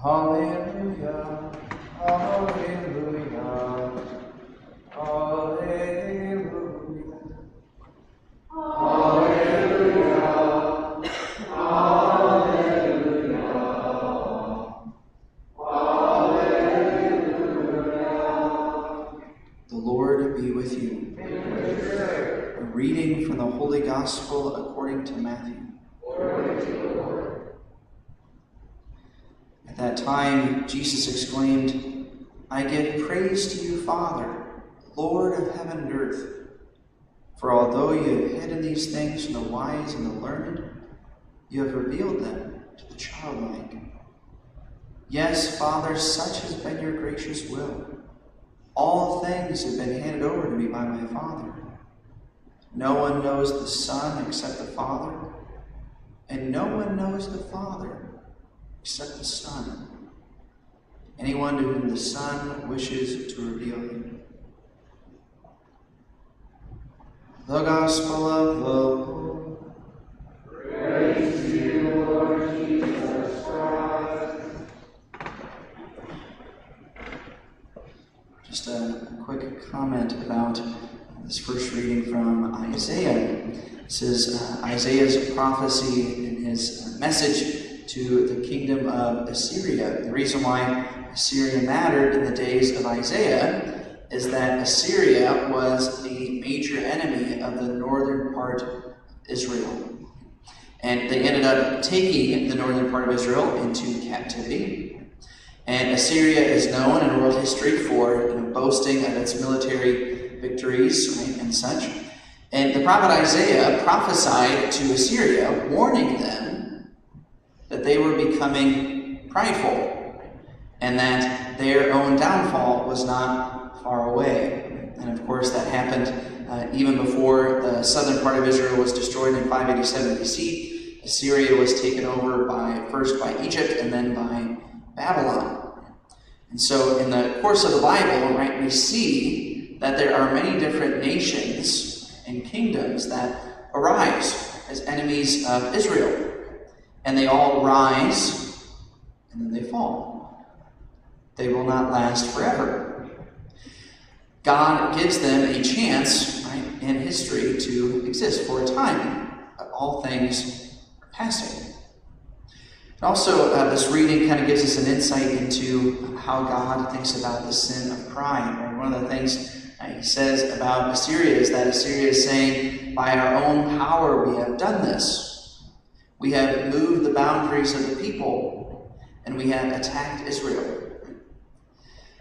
Hallelujah, hallelujah, hallelujah, hallelujah, hallelujah, hallelujah. The Lord be with you. A reading from the Holy Gospel according to Matthew. At that time, Jesus exclaimed, I give praise to you, Father, Lord of heaven and earth. For although you have hidden these things from the wise and the learned, you have revealed them to the childlike. Yes, Father, such has been your gracious will. All things have been handed over to me by my Father. No one knows the Son except the Father, and no one knows the Father except the Son. Anyone to whom the Son wishes to reveal him. The Gospel of the Lord. Praise to you, Lord Jesus Christ. Just a quick comment about this first reading from Isaiah. This is Isaiah's prophecy in his message to the kingdom of Assyria. The reason why Assyria mattered in the days of Isaiah is that Assyria was the major enemy of the northern part of Israel. And they ended up taking the northern part of Israel into captivity. And Assyria is known in world history for boasting of its military victories, right, and such. And the prophet Isaiah prophesied to Assyria, warning them that they were becoming prideful and that their own downfall was not far away. And of course that happened even before the southern part of Israel was destroyed in 587 BC. Assyria was taken over first by Egypt and then by Babylon. And so in the course of the Bible, right, we see that there are many different nations and kingdoms that arise as enemies of Israel. And they all rise, and then they fall. They will not last forever. God gives them a chance, right, in history to exist for a time. But all things are passing. And also, this reading kind of gives us an insight into how God thinks about the sin of pride. Right? One of the things he says about Assyria is that Assyria is saying, by our own power we have done this. We have moved the boundaries of the people, and we have attacked Israel.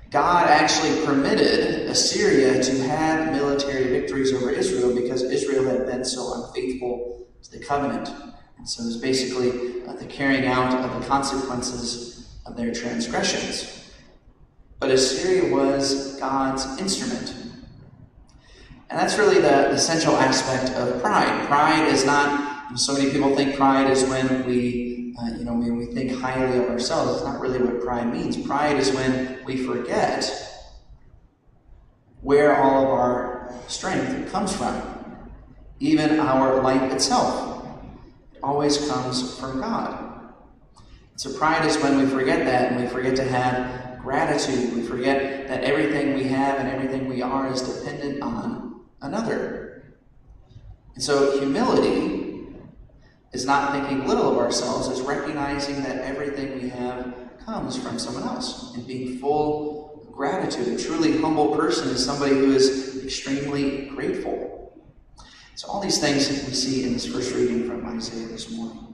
God actually permitted Assyria to have military victories over Israel because Israel had been so unfaithful to the covenant. And so it was basically the carrying out of the consequences of their transgressions. But Assyria was God's instrument. And that's really the essential aspect of pride. Pride is not, so many people think pride is when we think highly of ourselves. It's not really what pride means. Pride is when we forget where all of our strength comes from. Even our life itself. It always comes from God. So pride is when we forget that, and we forget to have gratitude. We forget that everything we have and everything we are is dependent on another. And so humility is not thinking little of ourselves, it's recognizing that everything we have comes from someone else and being full of gratitude. A truly humble person is somebody who is extremely grateful. So all these things we see in this first reading from Isaiah this morning.